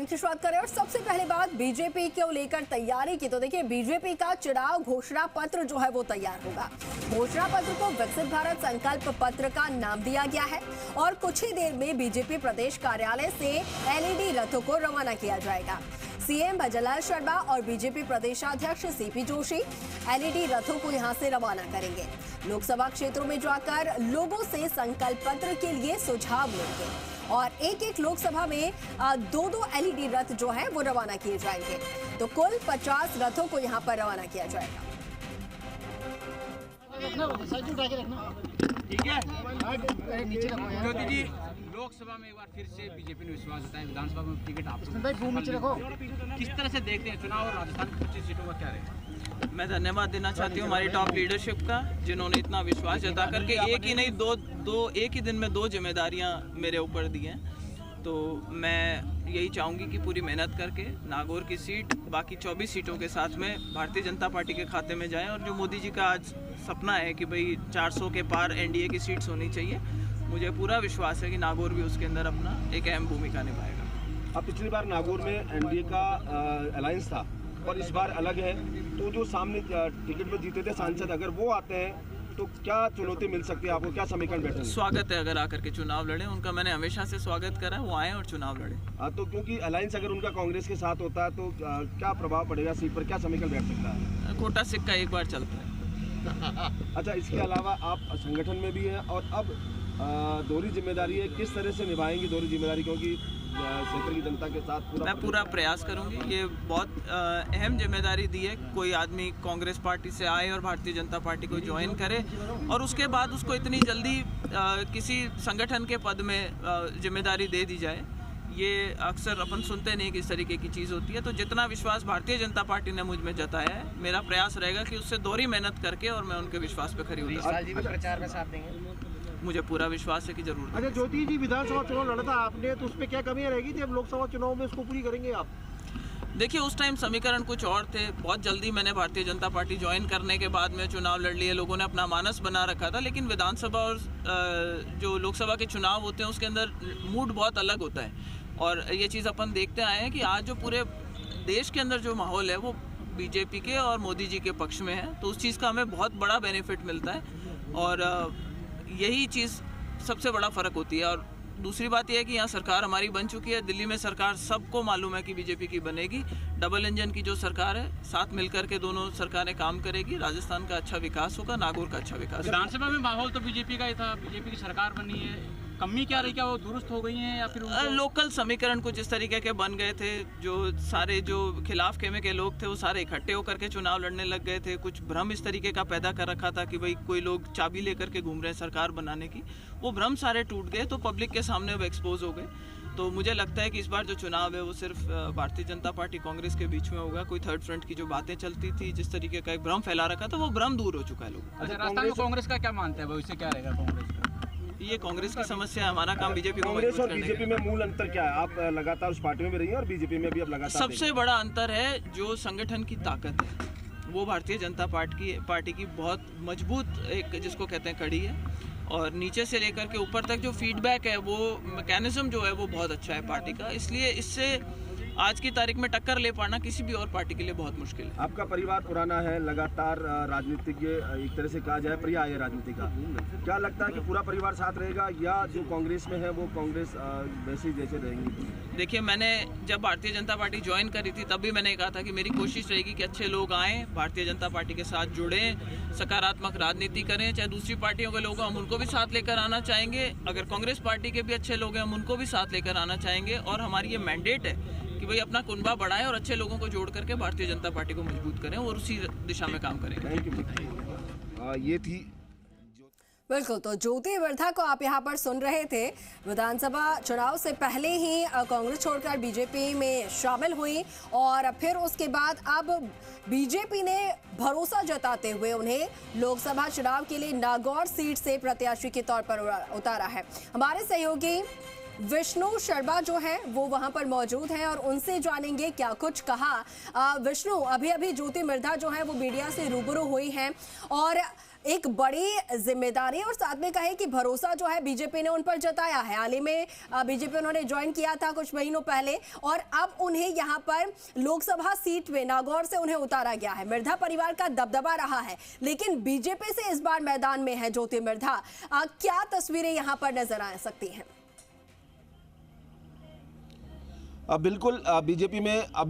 की शुरुआत करें और सबसे पहले बात बीजेपी को लेकर तैयारी की। तो देखिए, बीजेपी का चुनाव घोषणा पत्र जो है वो तैयार होगा। घोषणा पत्र को विकसित भारत संकल्प पत्र का नाम दिया गया है और कुछ ही देर में बीजेपी प्रदेश कार्यालय से एलईडी रथों को रवाना किया जाएगा। सीएम भजनलाल शर्मा और बीजेपी प्रदेशाध्यक्ष सीपी जोशी एलईडी रथों को यहां से रवाना करेंगे। लोकसभा क्षेत्रों में जाकर लोगों से संकल्प पत्र के लिए सुझाव लेंगे और एक एक लोकसभा में दो एलईडी रथ जो है वो रवाना किए जाएंगे। तो कुल 50 रथों को यहां पर रवाना किया जाएगा। ठीक है ज्योति जी, लोकसभा में एक बार फिर से बीजेपी ने विश्वास जताया, विधानसभा में टिकट आपको किस तरह से देखते हैं चुनाव और राजस्थान की 25 सीटों का क्या रहेगा? मैं धन्यवाद देना चाहती हूँ हमारी टॉप लीडरशिप का, जिन्होंने इतना विश्वास जता करके एक ही नहीं एक ही दिन में 2 जिम्मेदारियाँ मेरे ऊपर दी हैं। तो मैं यही चाहूँगी कि पूरी मेहनत करके नागौर की सीट बाकी 24 सीटों के साथ में भारतीय जनता पार्टी के खाते में जाए और जो मोदी जी का आज सपना है कि भाई 400 के पार एनडीए की सीट्स होनी चाहिए, मुझे पूरा विश्वास है कि नागौर भी उसके अंदर अपना एक अहम भूमिका निभाएगा। अब पिछली बार नागौर में एनडीए का अलायंस था और इस बार अलग है, तो जो सामने टिकट में जीते थे सांसद, अगर वो आते हैं तो क्या चुनौती मिल सकती है आपको, क्या समीकरण बैठेंगे? स्वागत है अगर आकर के चुनाव लड़े, उनका मैंने हमेशा से स्वागत करा है, वो आए और चुनाव लड़े। तो क्योंकि अलायंस अगर उनका कांग्रेस के साथ होता है तो क्या प्रभाव पड़ेगा सीट पर, क्या समीकरण बैठ सकता है? खोटा सिक्का एक बार चलता है। अच्छा, इसके अलावा आप संगठन में भी हैं और अब दोहरी जिम्मेदारी है, किस तरह से निभाएंगी दोहरी जिम्मेदारी, क्योंकि क्षेत्र की जनता के साथ मैं पूरा प्रयास करूंगी। ये बहुत अहम जिम्मेदारी दी है, कोई आदमी कांग्रेस पार्टी से आए और भारतीय जनता पार्टी को ज्वाइन करे और उसके बाद उसको इतनी जल्दी किसी संगठन के पद में जिम्मेदारी दे दी जाए, ये अक्सर अपन सुनते नहीं कि इस तरीके की चीज़ होती है। तो जितना विश्वास भारतीय जनता पार्टी ने मुझ में जताया है, मेरा प्रयास रहेगा कि उससे दोहरी मेहनत करके और मैं उनके विश्वास पे खरी उतरूं। प्रचार में साथ देंगे, मुझे पूरा विश्वास है कि जरूर। अच्छा ज्योति जी, विधानसभा चुनाव लड़ा था आपने, तो उसमें क्या कमियां रहेगी थी, अब लोकसभा चुनाव में उसको पूरी करेंगे आप? देखिए, उस टाइम समीकरण कुछ और थे। बहुत जल्दी मैंने भारतीय जनता पार्टी ज्वाइन करने के बाद में चुनाव लड़ लिए, लोगों ने अपना मानस बना रखा था। लेकिन विधानसभा और जो लोकसभा के चुनाव होते हैं उसके अंदर मूड बहुत अलग होता है और ये चीज़ अपन देखते आए हैं कि आज जो पूरे देश के अंदर जो माहौल है वो बीजेपी के और मोदी जी के पक्ष में है। तो उस चीज़ का हमें बहुत बड़ा बेनिफिट मिलता है और यही चीज़ सबसे बड़ा फ़र्क होती है। और दूसरी बात यह है कि यहाँ सरकार हमारी बन चुकी है। दिल्ली में सरकार सबको मालूम है कि बीजेपी की बनेगी, डबल इंजन की जो सरकार है, साथ मिलकर के दोनों सरकारें काम करेगी। राजस्थान का अच्छा विकास होगा, नागौर का अच्छा विकास। विधानसभा में माहौल तो बीजेपी का ही था, बीजेपी की सरकार बनी है, कमी क्या रही, क्या वो दुरुस्त हो गई हैं या फिर लोकल समीकरण कुछ इस तरीके के बन गए थे, जो सारे जो खिलाफ खेमे के लोग थे वो सारे इकट्ठे होकर के चुनाव लड़ने लग गए थे। कुछ भ्रम इस तरीके का पैदा कर रखा था कि भाई कोई लोग चाबी लेकर के घूम रहे हैं सरकार बनाने की, वो भ्रम सारे टूट गए, तो पब्लिक के सामने वो एक्सपोज हो गए। तो मुझे लगता है कि इस बार जो चुनाव है वो सिर्फ भारतीय जनता पार्टी कांग्रेस के बीच में होगा। कोई थर्ड फ्रंट की जो बातें चलती थी, जिस तरीके का एक भ्रम फैला रखा था, वो भ्रम दूर हो चुका है लोगों। अच्छा, राजस्थान में कांग्रेस का क्या मानते हैं, भविष्य क्या रहेगा कांग्रेस का? ये कांग्रेस की समस्या है, हमारा काम बीजेपी को कांग्रेस और बीजेपी में मूल अंतर क्या है? आप लगातार उस पार्टी में भी रही हैं और बीजेपी में भी अब लगातार। सबसे बड़ा अंतर है जो संगठन की ताकत है, वो भारतीय जनता पार्टी की बहुत मजबूत एक जिसको कहते हैं कड़ी है और नीचे से लेकर के ऊपर तक जो फीडबैक है, वो मैकेनिज्म जो है वो बहुत अच्छा है पार्टी का। इसलिए इससे आज की तारीख में टक्कर ले पाना किसी भी और पार्टी के लिए बहुत मुश्किल है। आपका परिवार पुराना है, लगातार राजनीतिज्ञ एक तरह से कहा जाए पर्याय है राजनीति का, क्या लगता है कि पूरा परिवार साथ रहेगा या जो कांग्रेस में है वो कांग्रेस वैसे जैसे रहेंगी? देखिए, मैंने जब भारतीय जनता पार्टी ज्वाइन करी थी तब भी मैंने कहा था कि मेरी कोशिश रहेगी कि अच्छे लोग आएँ, भारतीय जनता पार्टी के साथ जुड़ें, सकारात्मक राजनीति करें। चाहे दूसरी पार्टियों के लोग हैं, हम उनको भी साथ लेकर आना चाहेंगे। अगर कांग्रेस पार्टी के भी अच्छे लोग हैं, हम उनको भी साथ लेकर आना चाहेंगे। और हमारी ये मैंडेट है कि भाई अपना कुनबा बढ़ाएं और अच्छे लोगों को जोड़ करके भारतीय जनता पार्टी को मजबूत करें और उसी दिशा में काम करेंगे। Thank you. ये थी बिल्कुल, तो ज्योति वर्धा को आप यहाँ पर सुन रहे थे। विधानसभा चुनाव से पहले ही कांग्रेस छोड़कर बीजेपी में शामिल हुई और फिर उसके बाद अब बीजेपी ने भरोसा जताते हुए उन्हें लोकसभा चुनाव के लिए नागौर सीट से प्रत्याशी के तौर पर उतारा है। हमारे सहयोगी विष्णु शर्मा जो है वो वहां पर मौजूद हैं और उनसे जानेंगे क्या कुछ कहा। विष्णु, अभी अभी ज्योति मिर्धा जो है वो मीडिया से रूबरू हुई हैं और एक बड़ी जिम्मेदारी और साथ में कहे कि भरोसा जो है बीजेपी ने उन पर जताया है। हाल ही में बीजेपी उन्होंने ज्वाइन किया था कुछ महीनों पहले और अब उन्हें यहां पर लोकसभा सीट में नागौर से उन्हें उतारा गया है। मिर्धा परिवार का दबदबा रहा है, लेकिन बीजेपी से इस बार मैदान में है ज्योति मिर्धा। क्या तस्वीरें यहां पर नजर आ सकती हैं? बिल्कुल बीजेपी में अभी